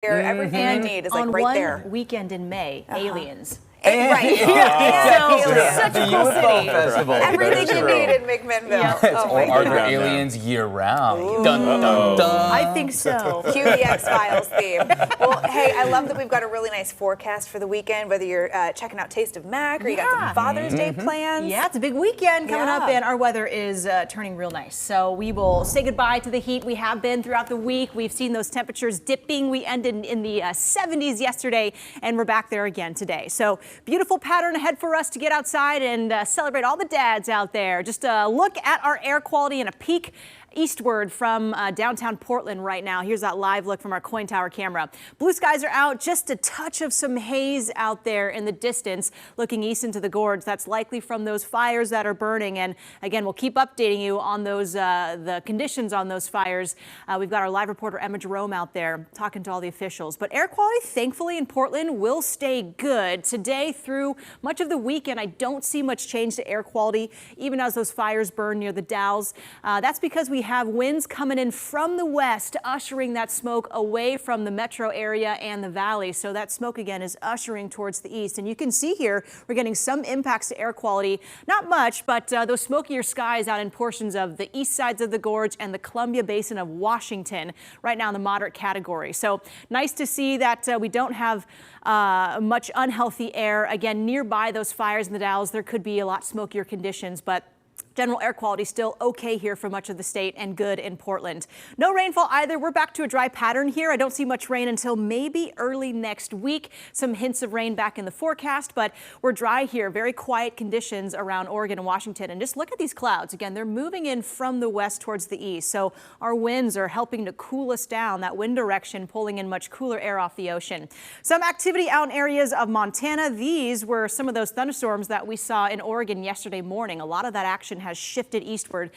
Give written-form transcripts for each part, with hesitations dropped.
Everything you need is like right there. On one weekend in May, Aliens. Right. Such a cool city. Festival. Everything you need in McMinnville. Oh my Are there God. aliens year-round? Dun, dun, dun. I think so. Cue the X-Files theme. Well, hey, I love that we've got a really nice forecast for the weekend, whether you're checking out Taste of Mac or you got some Father's Day plans. Yeah, it's a big weekend coming up, and our weather is turning real nice. So we will say goodbye to the heat we have been throughout the week. We've seen those temperatures dipping. We ended in the 70s yesterday, and we're back there again today. So beautiful pattern ahead for us to get outside and celebrate all the dads out there. Just a look at our air quality and a peek eastward from downtown Portland right now. Here's that live look from our KOIN Tower camera. Blue skies are out, just a touch of some haze out there in the distance. Looking east into the gorge, that's likely from those fires that are burning. And again, we'll keep updating you on those the conditions on those fires. We've got our live reporter Emma Jerome out there talking to all the officials. But air quality, thankfully, in Portland will stay good today through much of the weekend. I don't see much change to air quality, even as those fires burn near the Dalles. That's because we have winds coming in from the west, ushering that smoke away from the metro area and the valley. So that smoke again is ushering towards the east. And you can see here, we're getting some impacts to air quality. Not much, but those smokier skies out in portions of the east sides of the gorge and the Columbia Basin of Washington right now in the moderate category. So nice to see that we don't have much unhealthy air. Again, nearby those fires in the Dalles, there could be a lot smokier conditions, but general air quality still okay here for much of the state and good in Portland. No rainfall either. We're back to a dry pattern here. I don't see much rain until maybe early next week. Some hints of rain back in the forecast, but we're dry here. Very quiet conditions around Oregon and Washington. And just look at these clouds. Again, they're moving in from the west towards the east. So our winds are helping to cool us down. That wind direction pulling in much cooler air off the ocean. Some activity out in areas of Montana. These were some of those thunderstorms that we saw in Oregon yesterday morning. A lot of that action has shifted eastward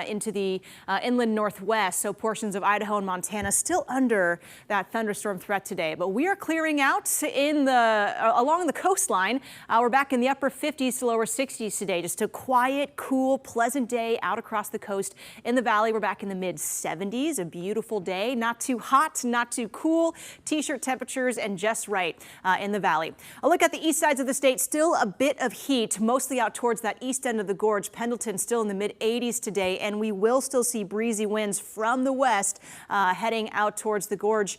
into the inland northwest, so portions of Idaho and Montana still under that thunderstorm threat today. But we are clearing out in along the coastline. We're back in the upper 50s to lower 60s today. Just a quiet, cool, pleasant day out across the coast. In the valley, we're back in the mid 70s. A beautiful day, not too hot, not too cool. T-shirt temperatures and just right in the valley. A look at the east sides of the state. Still a bit of heat, mostly out towards that east end of the gorge. Pendleton still in the mid 80s today, and we will still see breezy winds from the west heading out towards the gorge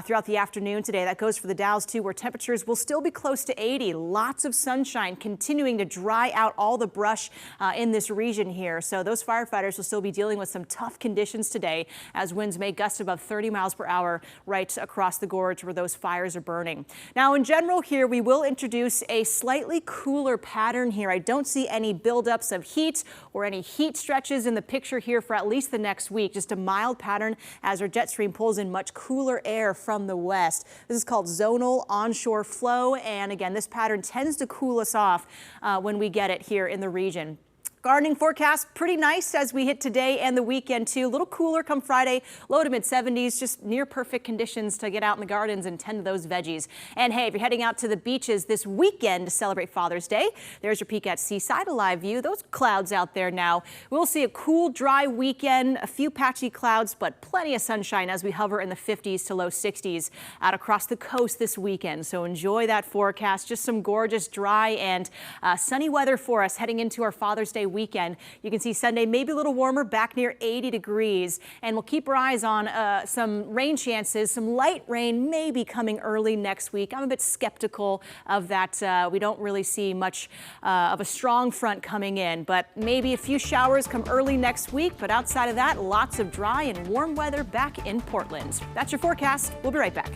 throughout the afternoon today. That goes for the Dalles too, where temperatures will still be close to 80. Lots of sunshine continuing to dry out all the brush in this region here. So those firefighters will still be dealing with some tough conditions today as winds may gust above 30 miles per hour right across the gorge where those fires are burning. Now in general here, we will introduce a slightly cooler pattern here. I don't see any buildups of heat or any heat stretches in the picture here for at least the next week. Just a mild pattern as our jet stream pulls in much cooler air from the west. This is called zonal onshore flow. And again, this pattern tends to cool us off when we get it here in the region. Gardening forecast pretty nice as we hit today and the weekend too. A little cooler come Friday, low to mid 70s, just near perfect conditions to get out in the gardens and tend to those veggies. And hey, if you're heading out to the beaches this weekend to celebrate Father's Day, there's your peek at Seaside, a live view. Those clouds out there now. We'll see a cool, dry weekend, a few patchy clouds, but plenty of sunshine as we hover in the 50s to low 60s out across the coast this weekend. So enjoy that forecast. Just some gorgeous, dry and sunny weather for us heading into our Father's Day weekend. You can see Sunday maybe a little warmer, back near 80 degrees, and we'll keep our eyes on some rain chances. Some light rain may be coming early next week. I'm a bit skeptical of that. We don't really see much of a strong front coming in, but maybe a few showers come early next week. But outside of that, lots of dry and warm weather back in Portland. That's your forecast. We'll be right back.